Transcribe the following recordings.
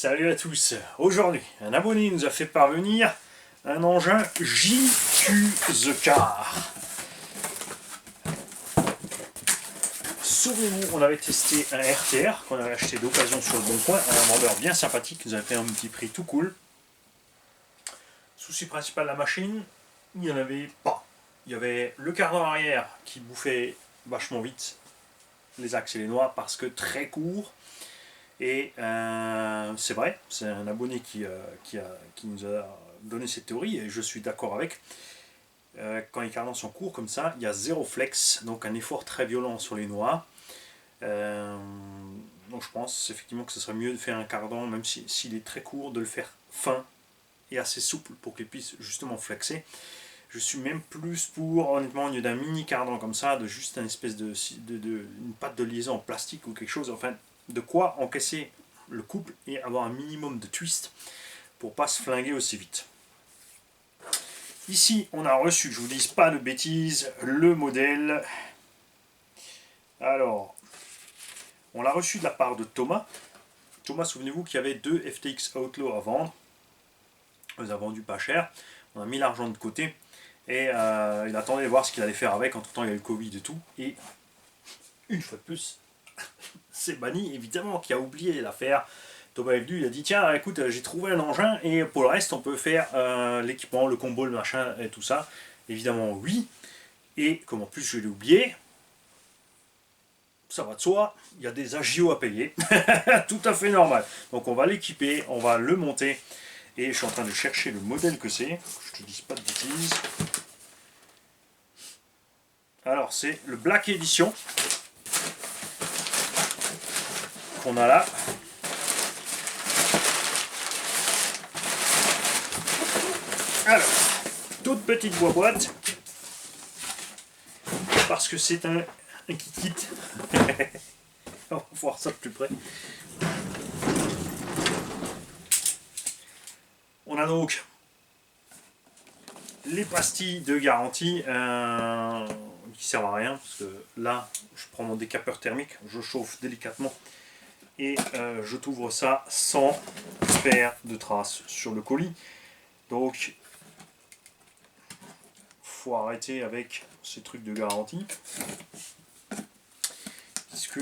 Salut à tous. Aujourd'hui, un abonné nous a fait parvenir un engin JQ The Car. Souvenez-vous, on avait testé un RTR qu'on avait acheté d'occasion sur le Bon Coin, un vendeur bien sympathique qui nous avait fait un petit prix tout cool. Souci principal de la machine, il n'y en avait pas. Il y avait le cardan arrière qui bouffait vachement vite les axes et les noix parce que très court. Et c'est vrai, c'est un abonné qui nous a donné cette théorie et je suis d'accord avec. Quand les cardans sont courts comme ça, il y a zéro flex, donc un effort très violent sur les noix. Donc je pense effectivement que ce serait mieux de faire un cardan, même s'il est très court, de le faire fin et assez souple pour qu'il puisse justement flexer. Je suis même plus pour, honnêtement, au lieu d'un mini cardan comme ça, de juste une espèce une patte de liaison en plastique ou quelque chose, enfin, de quoi encaisser le couple et avoir un minimum de twist pour pas se flinguer aussi vite. Ici, on a reçu, je vous dis pas de bêtises, le modèle. Alors, on l'a reçu de la part de Thomas. Thomas, souvenez-vous qu'il y avait deux FTX Outlaw à vendre. On les a vendus pas cher. On a mis l'argent de côté. Et il attendait de voir ce qu'il allait faire avec. Entre temps, il y a eu le Covid et tout. Et une fois de plus, c'est Bani, évidemment, qui a oublié l'affaire. Thomas est venu, il a dit tiens, écoute, j'ai trouvé un engin et pour le reste, on peut faire l'équipement, le combo, le machin et tout ça. Évidemment, oui. Et comme en plus je l'ai oublié, ça va de soi, il y a des agios à payer. Tout à fait normal. Donc on va l'équiper, on va le monter. Et je suis en train de chercher le modèle que c'est. Je te dis pas de bêtises. Alors c'est le Black Edition qu'on a là. Alors, toute petite boîte, parce que c'est un kit. On va voir ça de plus près. On a donc les pastilles de garantie qui servent à rien, parce que là, je prends mon décapeur thermique, je chauffe délicatement et je t'ouvre ça sans faire de traces sur le colis. Donc, faut arrêter avec ces trucs de garantie, puisque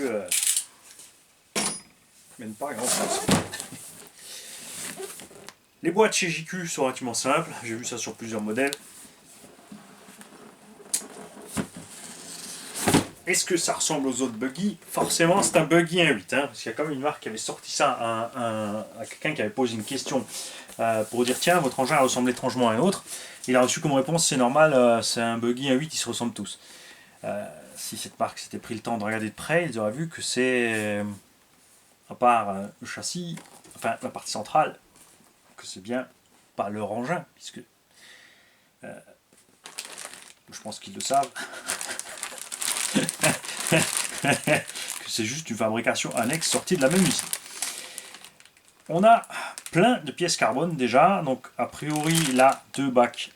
même pas grand chose. Les boîtes chez JQ sont relativement simples, j'ai vu ça sur plusieurs modèles. Est-ce que ça ressemble aux autres buggy? Forcément, c'est un buggy 1.8, hein, parce qu'il y a quand même une marque qui avait sorti ça à quelqu'un qui avait posé une question pour dire tiens, votre engin ressemble étrangement à un autre. Il a reçu comme réponse c'est normal, c'est un buggy 1.8, ils se ressemblent tous. Si cette marque s'était pris le temps de regarder de près, ils auraient vu que c'est, à part le châssis, enfin la partie centrale, que c'est bien pas leur engin, puisque je pense qu'ils le savent. Que c'est juste une fabrication annexe sortie de la même usine. On a plein de pièces carbone déjà, donc a priori là deux bacs,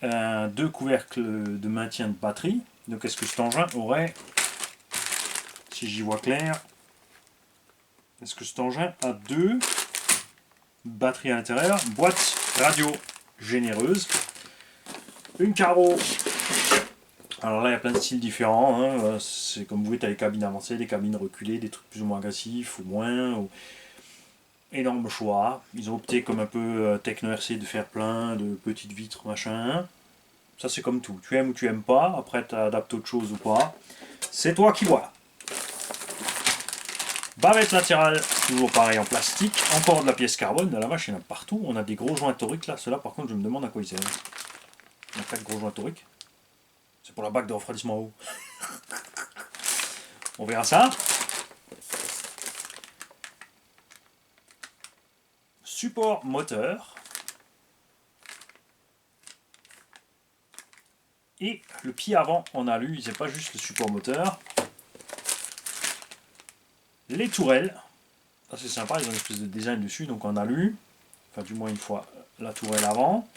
deux couvercles de maintien de batterie. Donc est-ce que cet engin aurait, si j'y vois clair, est-ce que cet engin a deux batteries à l'intérieur, boîte radio généreuse, une carreau. Alors là, il y a plein de styles différents. Hein. C'est comme vous voyez, tu as les cabines avancées, des cabines reculées, des trucs plus ou moins agressifs ou moins. Énorme choix. Ils ont opté comme un peu Techno RC de faire plein de petites vitres, machin. Ça, c'est comme tout. Tu aimes ou tu aimes pas. Après, tu adaptes autre chose ou pas. C'est toi qui vois. Bavette latérale, toujours pareil en plastique. Encore de la pièce carbone. Dans la vache, il y en a partout. On a des gros joints toriques là. Ceux-là, par contre, je me demande à quoi ils servent. Il y a 4 gros joints toriques. C'est pour la bague de refroidissement à eau. On verra ça. Support moteur. Et le pied avant en alu, c'est pas juste le support moteur. Les tourelles. Ça c'est sympa, ils ont une espèce de design dessus, donc en alu. Enfin du moins une fois la tourelle avant.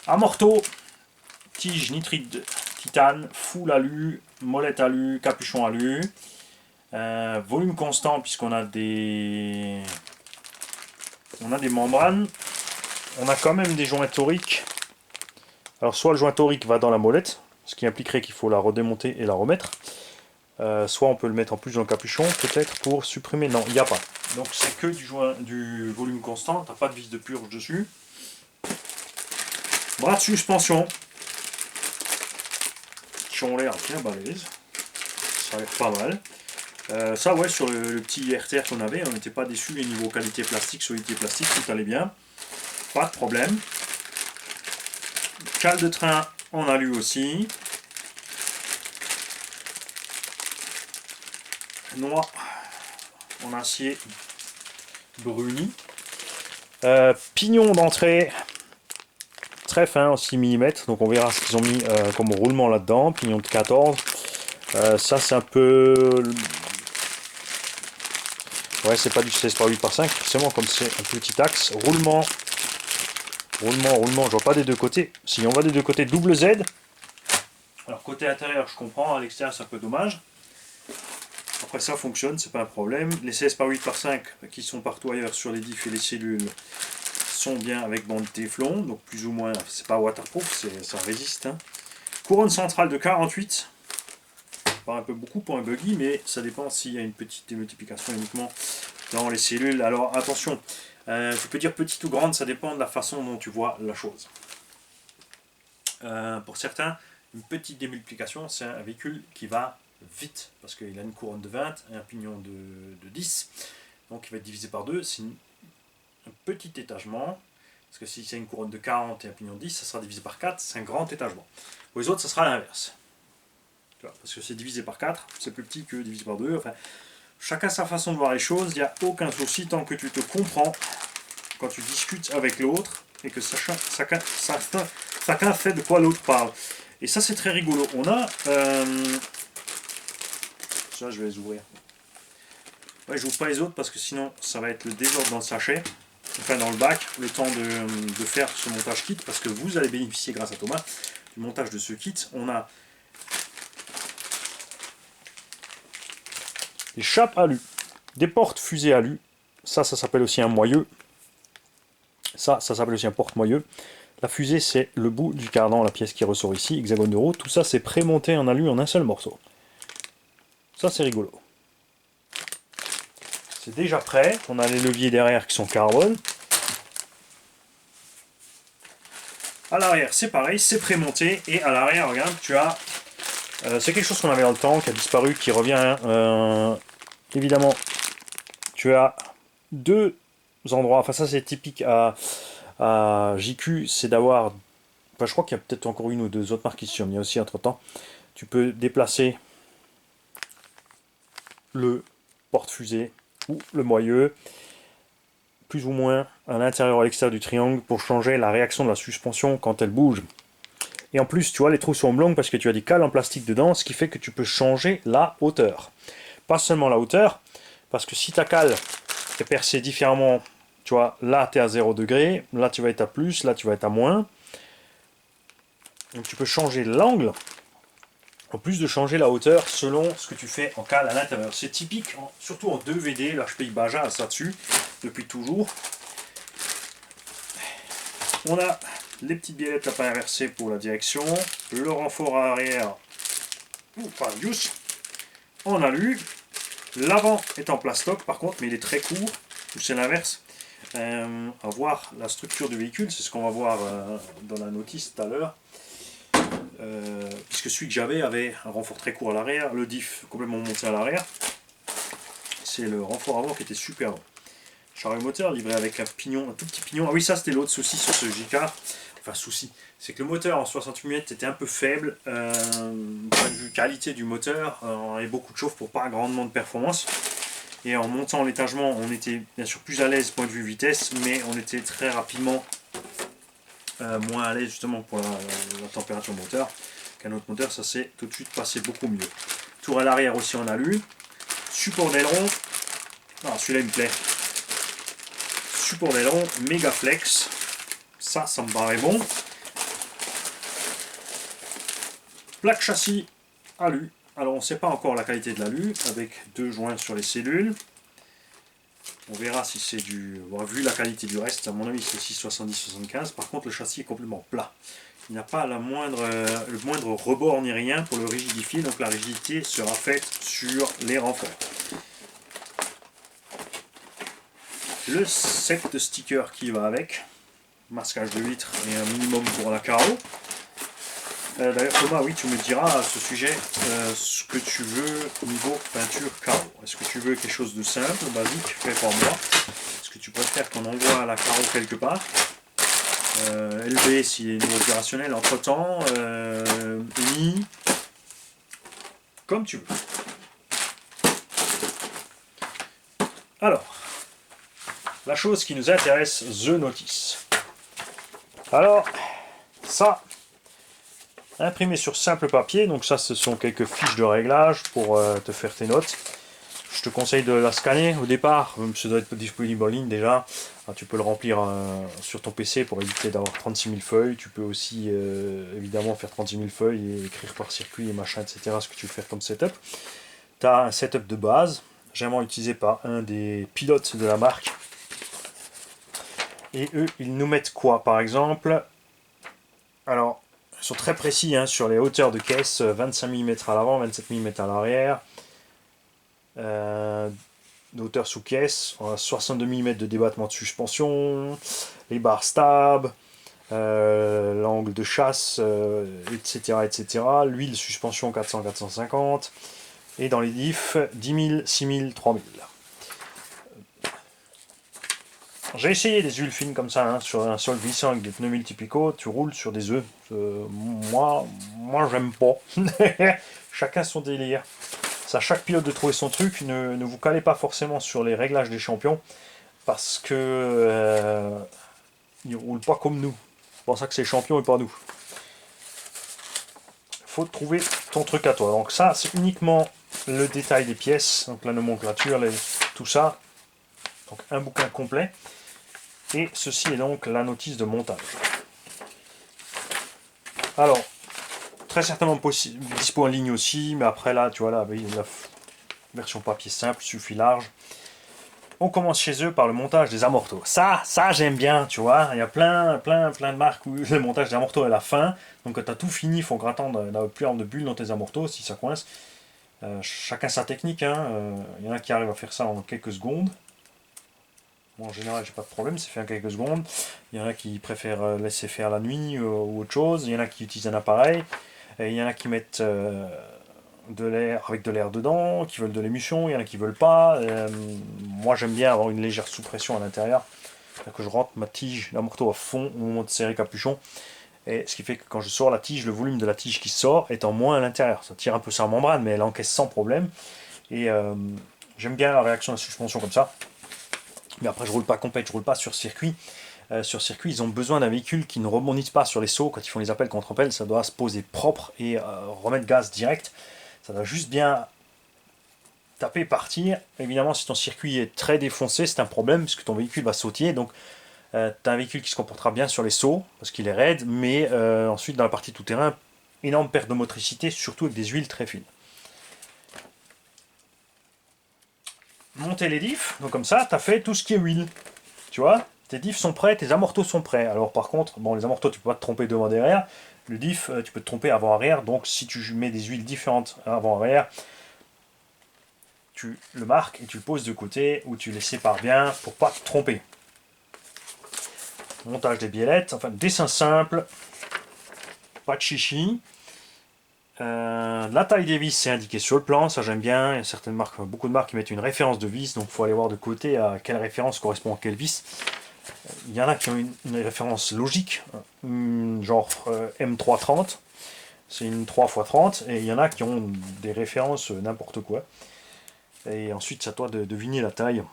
Amorto. Tige nitride de titane, full alu, molette alu, capuchon alu, volume constant puisqu'on a des on a des membranes, on a quand même des joints toriques. Alors soit le joint torique va dans la molette, ce qui impliquerait qu'il faut la redémonter et la remettre. Soit on peut le mettre en plus dans le capuchon, peut-être pour supprimer. Non, il n'y a pas. Donc c'est que du volume constant, t'as pas de vis de purge dessus. Bras de suspension qui ont l'air bien balèzes. Ça a l'air pas mal. Ça ouais, sur le petit RTR qu'on avait, on n'était pas déçus. Et niveau qualité plastique, solidité plastique, tout allait bien. Pas de problème. Cale de train en alu aussi. Noix en acier bruni. Pignon d'entrée très fin en 6 mm, donc on verra ce qu'ils ont mis comme roulement là-dedans. Pignon de 14. Ça c'est un peu... Ouais, c'est pas du 16 par 8 par 5, forcément, comme c'est un petit axe. Roulement, je vois pas des deux côtés. Si on va des deux côtés, double Z. Alors côté intérieur, je comprends, à l'extérieur c'est un peu dommage. Après ça fonctionne, c'est pas un problème. Les 16 par 8 par 5 qui sont partout ailleurs sur les diffs et les cellules sont bien avec bande téflon, donc plus ou moins, c'est pas waterproof, ça résiste. Hein. Couronne centrale de 48. Pas un peu beaucoup pour un buggy, mais ça dépend s'il y a une petite démultiplication uniquement dans les cellules. Alors attention, tu peux dire petite ou grande, ça dépend de la façon dont tu vois la chose. Pour certains, une petite démultiplication, c'est un véhicule qui va vite, parce qu'il a une couronne de 20 et un pignon de 10, donc il va être divisé par 2, c'est un petit étagement, parce que si c'est une couronne de 40 et un pignon de 10, ça sera divisé par 4, c'est un grand étagement. Pour les autres, ça sera l'inverse. Parce que c'est divisé par 4, c'est plus petit que divisé par 2, enfin, chacun sa façon de voir les choses, il n'y a aucun souci tant que tu te comprends quand tu discutes avec l'autre, et que chacun fait de quoi l'autre parle. Et ça c'est très rigolo. On a... ça je vais les ouvrir. Ouais, je n'ouvre pas les autres parce que sinon ça va être le désordre dans le sachet, enfin dans le bac, le temps de faire ce montage kit, parce que vous allez bénéficier grâce à Thomas du montage de ce kit. On a des chapes alu, des portes fusées alu, ça s'appelle aussi un moyeu, ça s'appelle aussi un porte-moyeu. La fusée c'est le bout du cardan, la pièce qui ressort ici, hexagone de roue, tout ça c'est pré-monté en alu en un seul morceau. Ça c'est rigolo. C'est déjà prêt, on a les leviers derrière qui sont carbone. À l'arrière c'est pareil, c'est pré-monté, et à l'arrière regarde, tu as... c'est quelque chose qu'on avait dans le temps, qui a disparu, qui revient. Évidemment, tu as deux endroits, enfin ça c'est typique à JQ, c'est d'avoir... Enfin je crois qu'il y a peut-être encore une ou deux autres marques qui se sont mis aussi entre temps. Tu peux déplacer le porte-fusée ou le moyeu, plus ou moins à l'intérieur ou à l'extérieur du triangle, pour changer la réaction de la suspension quand elle bouge. Et en plus, tu vois, les trous sont oblongs parce que tu as des cales en plastique dedans, ce qui fait que tu peux changer la hauteur. Pas seulement la hauteur, parce que si ta cale est percée différemment, tu vois, là tu es à 0 degré, là tu vas être à plus, là tu vas être à moins. Donc tu peux changer l'angle, en plus de changer la hauteur selon ce que tu fais en cale à l'intérieur. C'est typique, surtout en 2VD, l'HPI Baja a ça dessus, depuis toujours. On a les petites biellettes à pas inversées pour la direction, le renfort à arrière, ou pas use, en alu. L'avant est en plastoc par contre, mais il est très court, ou c'est l'inverse. À voir la structure du véhicule, c'est ce qu'on va voir dans la notice tout à l'heure. Puisque celui que j'avais avait un renfort très court à l'arrière, le diff complètement monté à l'arrière. C'est le renfort avant qui était super long. Chariot moteur livré avec un pignon, un tout petit pignon. Ah oui, ça c'était l'autre souci sur ce JK. Enfin souci, c'est que le moteur en 68 mm était un peu faible. Point de vue qualité du moteur, on avait beaucoup de chauffe pour pas grandement de performance. Et en montant l'étagement, on était bien sûr plus à l'aise point de vue vitesse, mais on était très rapidement moins à l'aise justement pour la température moteur qu'un autre moteur. Ça s'est tout de suite passé beaucoup mieux. Tour à l'arrière aussi en alu. Support d'aileron. Ah, celui-là il me plaît. Support d'aileron méga flex. Ça me paraît bon. Plaque châssis alu. Alors on ne sait pas encore la qualité de l'alu avec deux joints sur les cellules. On verra si c'est du... Bon, vu la qualité du reste, à mon avis c'est 6,70-75. Par contre le châssis est complètement plat. Il n'y a pas le moindre rebord ni rien pour le rigidifier, donc la rigidité sera faite sur les renforts. Le set de stickers qui va avec, masquage de vitre et un minimum pour la carreau. D'ailleurs Thomas, oui, tu me diras à ce sujet ce que tu veux au niveau peinture carreau. Est-ce que tu veux quelque chose de simple, basique, fait par moi? Est-ce que tu préfères qu'on envoie la carreau quelque part? LB s'il est opérationnel entre temps, UNI, comme tu veux. Alors, la chose qui nous intéresse, The Notice. Alors, ça, imprimé sur simple papier, donc ça ce sont quelques fiches de réglage pour te faire tes notes. Je te conseille de la scanner au départ, même si ça doit être disponible en ligne déjà. Alors, tu peux le remplir sur ton PC pour éviter d'avoir 36 000 feuilles. Tu peux aussi évidemment faire 36 000 feuilles et écrire par circuit et machin, etc. Ce que tu veux faire comme setup. Tu as un setup de base, généralement utilisé par un des pilotes de la marque. Et eux, ils nous mettent quoi par exemple? Alors, ils sont très précis hein, sur les hauteurs de caisse, 25 mm à l'avant, 27 mm à l'arrière. D'hauteur sous caisse, on a 62 mm de débattement de suspension, les barres stab, l'angle de chasse, etc., etc. L'huile suspension 400-450. Et dans les diffs, 10 000, 6 000, 3 000. J'ai essayé des huiles fines comme ça, hein, sur un sol glissant avec des pneus multipicaux, tu roules sur des œufs. Moi j'aime pas. Chacun son délire. C'est à chaque pilote de trouver son truc. Ne vous calez pas forcément sur les réglages des champions parce que ils roulent pas comme nous. C'est pour ça que c'est les champions et pas nous. Faut trouver ton truc à toi. Donc ça, c'est uniquement le détail des pièces, donc la nomenclature, tout ça. Donc un bouquin complet. Et ceci est donc la notice de montage. Alors, très certainement dispo en ligne aussi, mais après là, tu vois, la version papier simple, suffit large. On commence chez eux par le montage des amortos. Ça j'aime bien, tu vois. Il y a plein de marques où le montage des amortos est à la fin. Donc quand tu as tout fini, il faut attendre d'avoir plus de bulles dans tes amortos si ça coince. Chacun sa technique. Hein. Il y en a qui arrivent à faire ça en quelques secondes. Moi, en général, j'ai pas de problème, c'est fait en quelques secondes. Il y en a qui préfèrent laisser faire la nuit ou autre chose. Il y en a qui utilisent un appareil. Et il y en a qui mettent de l'air avec de l'air dedans, qui veulent de l'émulsion. Il y en a qui veulent pas. Moi, j'aime bien avoir une légère sous-pression à l'intérieur. C'est-à-dire que je rentre ma tige, l'amorto à fond au moment de serrer capuchon. Et ce qui fait que quand je sors la tige, le volume de la tige qui sort est en moins à l'intérieur. Ça tire un peu sur la membrane, mais elle encaisse sans problème. Et j'aime bien la réaction de la suspension comme ça. Mais après, je roule pas complet, je roule pas sur circuit. Sur circuit, ils ont besoin d'un véhicule qui ne rebondisse pas sur les sauts. Quand ils font les appels contre appels, ça doit se poser propre et remettre gaz direct. Ça doit juste bien taper, partir. Évidemment, si ton circuit est très défoncé, c'est un problème puisque ton véhicule va sautiller. Donc, tu as un véhicule qui se comportera bien sur les sauts parce qu'il est raide, mais ensuite, dans la partie tout-terrain, énorme perte de motricité, surtout avec des huiles très fines. Monter les diffs, donc comme ça, tu as fait tout ce qui est huile. Tu vois, tes diffs sont prêts, tes amortos sont prêts. Alors par contre, bon, les amortos, tu peux pas te tromper devant derrière. Le diff, tu peux te tromper avant-arrière. Donc si tu mets des huiles différentes avant-arrière, tu le marques et tu le poses de côté ou tu les sépares bien pour pas te tromper. Montage des biellettes, enfin dessin simple, pas de chichi. La taille des vis c'est indiqué sur le plan, ça j'aime bien. Il y a certaines marques, beaucoup de marques qui mettent une référence de vis, donc il faut aller voir de côté à quelle référence correspond à quelle vis. Il y en a qui ont une référence logique, genre M330, c'est une 3x30, et il y en a qui ont des références n'importe quoi. Et ensuite c'est à toi de deviner la taille.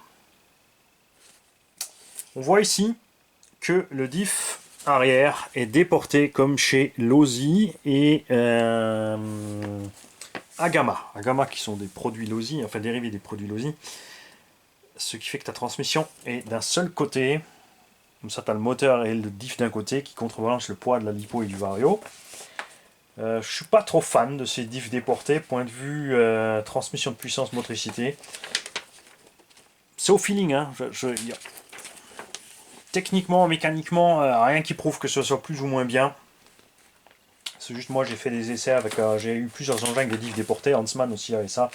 On voit ici que le diff arrière est déporté comme chez Losi et Agama. Agama qui sont des produits Losi, enfin dérivés des produits Losi. Ce qui fait que ta transmission est d'un seul côté. Comme ça, tu as le moteur et le diff d'un côté qui contrebalance le poids de la lipo et du vario. Je suis pas trop fan de ces diffs déportés. Point de vue transmission de puissance, motricité. c'est au feeling. Hein. Techniquement, mécaniquement, rien qui prouve que ce soit plus ou moins bien. C'est juste moi j'ai fait des essais avec, j'ai eu plusieurs engins avec des diffs déportés, Huntsman aussi avait ça,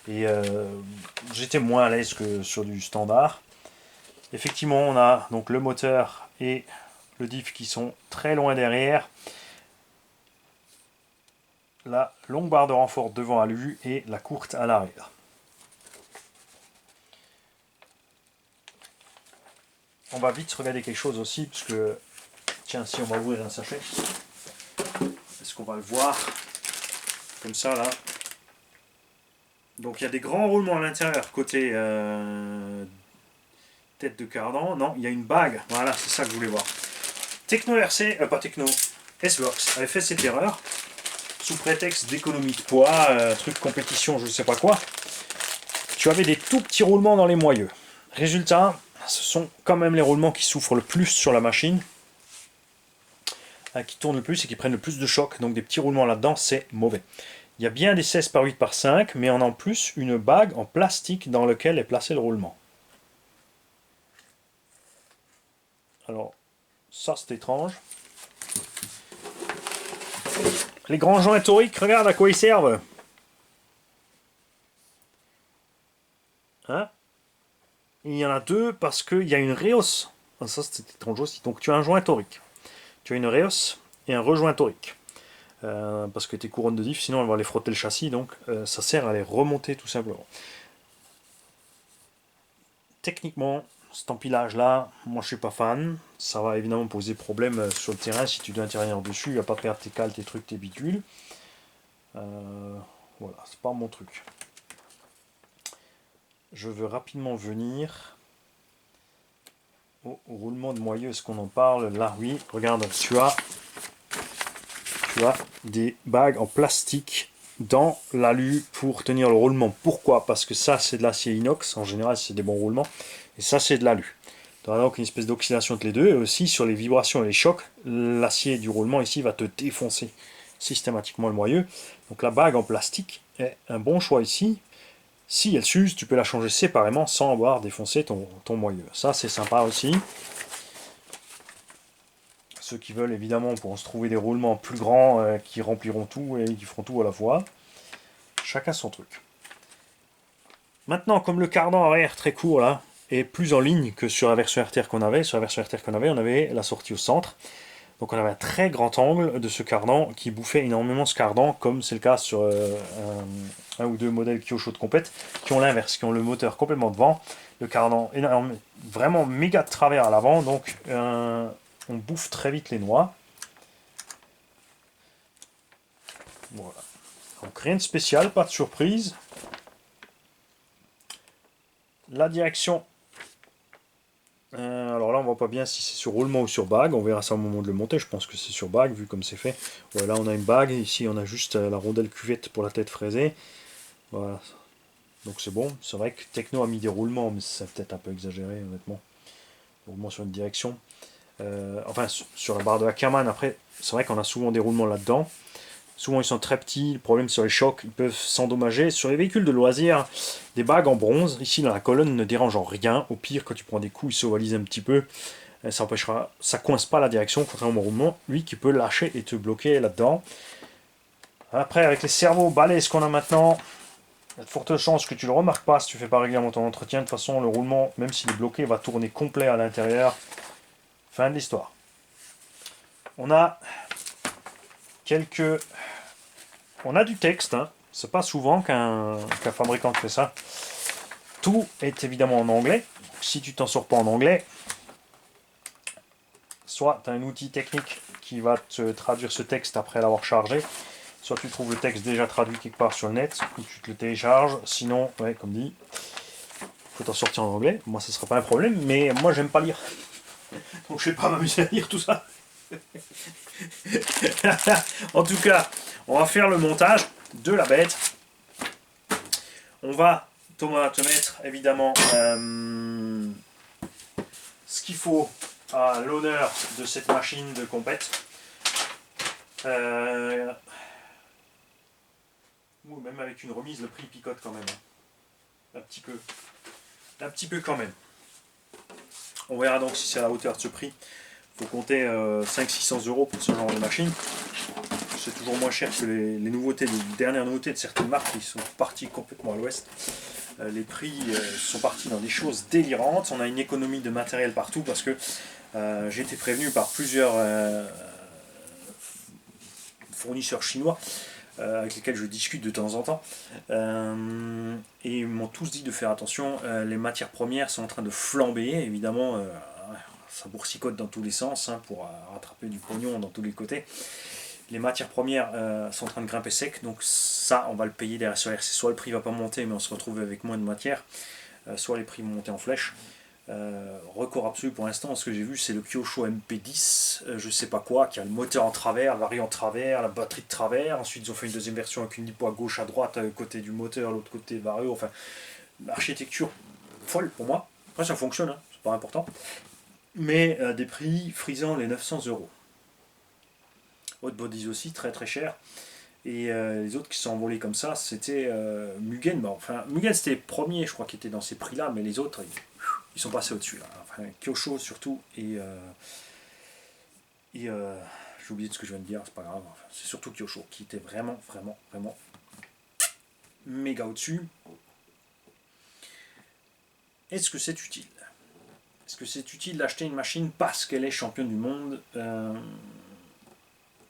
et j'étais moins à l'aise que sur du standard. Effectivement on a donc le moteur et le diff qui sont très loin derrière, la longue barre de renfort devant à l'U et la courte à l'arrière. On va vite regarder quelque chose aussi, parce que tiens, si on va ouvrir un sachet, est-ce qu'on va le voir comme ça là? Donc il y a des grands roulements à l'intérieur côté tête de cardan. Non, il y a une bague. Voilà, c'est ça que je voulais voir. Techno RC, pas Techno, S-Works avait fait cette erreur sous prétexte d'économie de poids, truc compétition, je ne sais pas quoi. Tu avais des tout petits roulements dans les moyeux. Résultat, ce sont quand même les roulements qui souffrent le plus sur la machine, qui tournent le plus et qui prennent le plus de choc. Donc des petits roulements là-dedans, c'est mauvais. Il y a bien des 16 par 8 par 5, mais on a en plus une bague en plastique dans laquelle est placé le roulement. Alors, ça c'est étrange. Les grands joints toriques, regarde à quoi ils servent. Hein? Il y en a deux parce qu'il y a une réhausse. Ah, ça c'est étrange aussi. Donc tu as un joint torique. Tu as une réhausse et un rejoint torique. Parce que tes couronnes de diff, sinon elles vont aller frotter le châssis, donc ça sert à les remonter tout simplement. Techniquement, cet empilage là, moi je suis pas fan. Ça va évidemment poser problème sur le terrain si tu dois intervenir dessus, il va pas perdre tes cales, tes trucs, tes bidules. Voilà, c'est pas mon truc. Je veux rapidement venir au roulement de moyeu. Est-ce qu'on en parle? Là oui, regarde, tu as des bagues en plastique dans l'alu pour tenir le roulement. Pourquoi? Parce que ça c'est de l'acier inox, en général c'est des bons roulements, et ça c'est de l'alu. Tu as donc une espèce d'oxydation entre les deux, et aussi sur les vibrations et les chocs, l'acier du roulement ici va te défoncer systématiquement le moyeu. Donc la bague en plastique est un bon choix ici. Si elle s'use, tu peux la changer séparément sans avoir défoncé ton moyeu. Ça c'est sympa aussi. Ceux qui veulent, évidemment, pourront se trouver des roulements plus grands qui rempliront tout et qui feront tout à la fois. Chacun son truc. Maintenant, comme le cardan arrière très court là est plus en ligne que sur la version RTR qu'on avait, on avait la sortie au centre. Donc on avait un très grand angle de ce cardan qui bouffait énormément ce cardan, comme c'est le cas sur un ou deux modèles Kyosho de compète, qui ont l'inverse, qui ont le moteur complètement devant, le cardan vraiment méga de travers à l'avant, donc on bouffe très vite les noix. Voilà. Donc rien de spécial, pas de surprise. La direction. Alors là on voit pas bien si c'est sur roulement ou sur bague, on verra ça au moment de le monter, je pense que c'est sur bague vu comme c'est fait. Ouais, là on a une bague, ici on a juste la rondelle cuvette pour la tête fraisée. Voilà. Donc c'est bon, c'est vrai que Techno a mis des roulements, mais c'est peut-être un peu exagéré honnêtement. Roulement sur une direction. Enfin sur la barre de Ackerman, après c'est vrai qu'on a souvent des roulements là-dedans. Souvent ils sont très petits, le problème sur les chocs, ils peuvent s'endommager. Sur les véhicules de loisirs, des bagues en bronze, ici dans la colonne ne dérangent en rien. Au pire, quand tu prends des coups, ils s'ovalisent un petit peu. Ça empêchera, ça coince pas la direction, contrairement au roulement, lui qui peut lâcher et te bloquer là-dedans. Après, avec les servos balèzes qu'on a maintenant, il y a de fortes chances que tu le remarques pas si tu fais pas régulièrement ton entretien. De toute façon, le roulement, même s'il est bloqué, va tourner complet à l'intérieur. Fin de l'histoire. On a quelques... On a du texte, hein. C'est pas souvent qu'un fabricant fait ça. Tout est évidemment en anglais. Si tu t'en sors pas en anglais, soit tu as un outil technique qui va te traduire ce texte après l'avoir chargé, soit tu trouves le texte déjà traduit quelque part sur le net, ou tu te le télécharges. Sinon, ouais, comme dit, faut t'en sortir en anglais. Moi, ce sera pas un problème, mais moi, j'aime pas lire. Donc, je vais pas m'amuser à lire tout ça. En tout cas, on va faire le montage de la bête. On va, Thomas, te mettre évidemment ce qu'il faut à l'honneur de cette machine de compète. Même avec une remise, le prix picote quand même. Un petit peu. Un petit peu quand même. On verra donc si c'est à la hauteur de ce prix. Il faut compter 500-600 euros pour ce genre de machine. C'est toujours moins cher que les nouveautés, les dernières nouveautés de certaines marques qui sont parties complètement à l'ouest. Les prix sont partis dans des choses délirantes. On a une économie de matériel partout parce que j'ai été prévenu par plusieurs fournisseurs chinois avec lesquels je discute de temps en temps. Et ils m'ont tous dit de faire attention. Les matières premières sont en train de flamber, évidemment. Ça boursicote dans tous les sens pour rattraper du pognon dans tous les côtés. Les matières premières sont en train de grimper sec, donc ça, on va le payer derrière sur RC. Soit le prix va pas monter, mais on se retrouve avec moins de matière, soit les prix vont monter en flèche. Record absolu pour l'instant, ce que j'ai vu, c'est le Kyosho MP10, je sais pas quoi, qui a le moteur en travers, le variant en travers, la batterie de travers. Ensuite, ils ont fait une deuxième version avec une lipo à gauche, à droite, côté du moteur, l'autre côté vario. Enfin, l'architecture folle pour moi. Après, ça fonctionne, hein, c'est pas important. Mais des prix frisant les 900 euros. Hot Bodies aussi, très très cher. Et les autres qui sont envolés comme ça, c'était Mugen. Bon, enfin, Mugen c'était les premiers, je crois, qui étaient dans ces prix-là, mais les autres, ils sont passés au-dessus. Là. Enfin, Kyosho surtout, et j'ai oublié de ce que je viens de dire, c'est pas grave. Enfin, c'est surtout Kyosho qui était vraiment, vraiment, vraiment méga au-dessus. Est-ce que c'est utile? Est-ce que c'est utile d'acheter une machine parce qu'elle est championne du monde?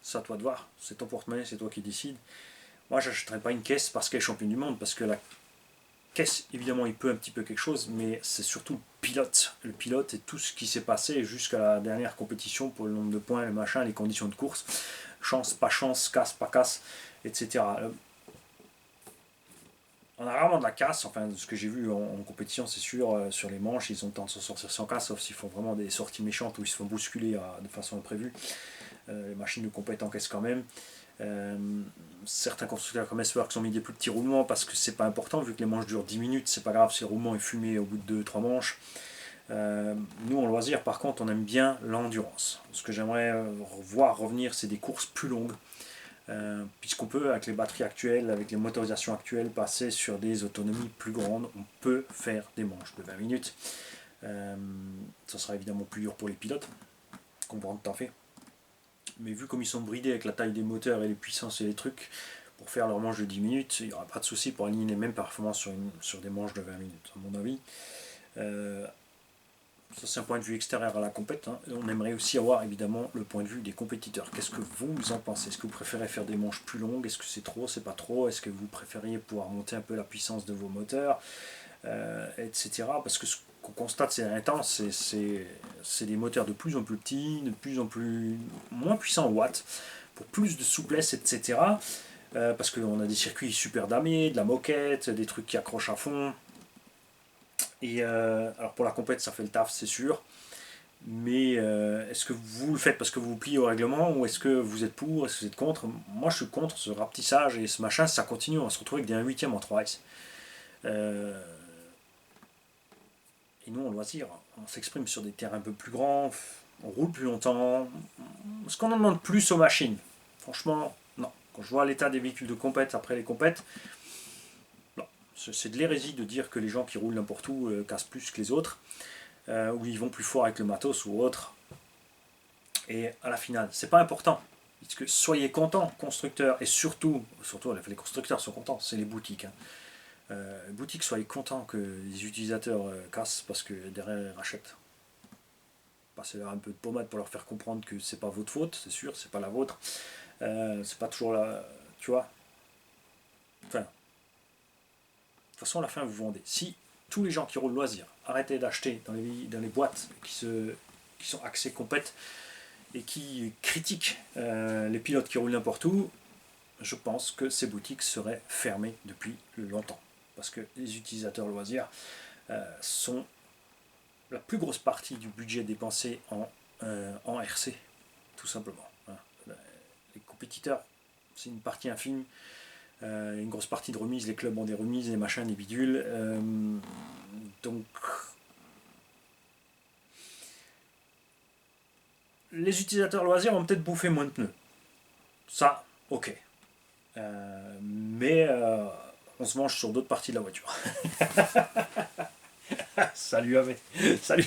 C'est à toi de voir, c'est ton porte-monnaie, c'est toi qui décides. Moi, je n'achèterais pas une caisse parce qu'elle est championne du monde, parce que la caisse, évidemment, il peut un petit peu quelque chose, mais c'est surtout le pilote. Le pilote et tout ce qui s'est passé jusqu'à la dernière compétition pour le nombre de points, le machin, les conditions de course, chance, pas casse, etc. On a rarement de la casse, enfin, ce que j'ai vu en compétition, c'est sûr, sur les manches, ils ont tendance à s'en sortir sans casse, sauf s'ils font vraiment des sorties méchantes où ils se font bousculer de façon imprévue. Les machines de compète encaissent quand même. Certains constructeurs comme S-Works ont mis des plus petits roulements parce que c'est pas important, vu que les manches durent 10 minutes, c'est pas grave si le roulement est fumé au bout de 2-3 manches. Nous en loisir, par contre, on aime bien l'endurance. Ce que j'aimerais voir revenir, c'est des courses plus longues, puisqu'on peut, avec les batteries actuelles, avec les motorisations actuelles, passer sur des autonomies plus grandes. On peut faire des manches de 20 minutes. Ça sera évidemment plus dur pour les pilotes, comprendre tout à fait. Mais vu comme ils sont bridés avec la taille des moteurs et les puissances et les trucs, pour faire leur manche de 10 minutes, il n'y aura pas de souci pour aligner les mêmes performances sur des manches de 20 minutes, à mon avis. Ça, c'est un point de vue extérieur à la compète. Hein. On aimerait aussi avoir évidemment le point de vue des compétiteurs. Qu'est-ce que vous en pensez? Est-ce que vous préférez faire des manches plus longues? Est-ce que c'est trop? C'est pas trop? Est-ce que vous préfériez pouvoir monter un peu la puissance de vos moteurs, etc. Parce que ce qu'on constate ces derniers temps, c'est des moteurs de plus en plus petits, de plus en plus moins puissants en watts, pour plus de souplesse, etc. Parce qu'on a des circuits super damés, de la moquette, des trucs qui accrochent à fond. Et alors pour la compète, ça fait le taf, c'est sûr. Mais est-ce que vous le faites parce que vous vous pliez au règlement, ou est-ce que vous êtes pour, est-ce que vous êtes contre? Moi, je suis contre ce rapetissage et ce machin. Si ça continue, on va se retrouver avec des 1/8 en 3S. Et nous, en loisir, on s'exprime sur des terrains un peu plus grands, on roule plus longtemps. Est-ce qu'on en demande plus aux machines? Franchement, non. Quand je vois l'état des véhicules de compète après les compètes, non. C'est de l'hérésie de dire que les gens qui roulent n'importe où cassent plus que les autres, ou ils vont plus fort avec le matos ou autre. Et à la finale, c'est pas important. Parce que soyez contents, constructeurs, et surtout les constructeurs sont contents, c'est les boutiques. Hein. Les boutiques, soyez contents que les utilisateurs cassent parce que derrière ils rachètent. Passez-leur un peu de pommade pour leur faire comprendre que c'est pas votre faute, c'est sûr, c'est pas la vôtre. C'est pas toujours la. Tu vois. Enfin. De toute façon, à la fin, vous vendez. Si tous les gens qui roulent loisir arrêtaient d'acheter dans les boîtes qui sont axées compète et qui critiquent les pilotes qui roulent n'importe où, je pense que ces boutiques seraient fermées depuis longtemps. Parce que les utilisateurs loisirs sont la plus grosse partie du budget dépensé en RC, tout simplement. Hein. Les compétiteurs, c'est une partie infime. Une grosse partie de remises, les clubs ont des remises, des machins, des bidules. Donc, les utilisateurs loisirs vont peut-être bouffer moins de pneus. Ça, ok. Mais on se mange sur d'autres parties de la voiture. Salut avec. Salut.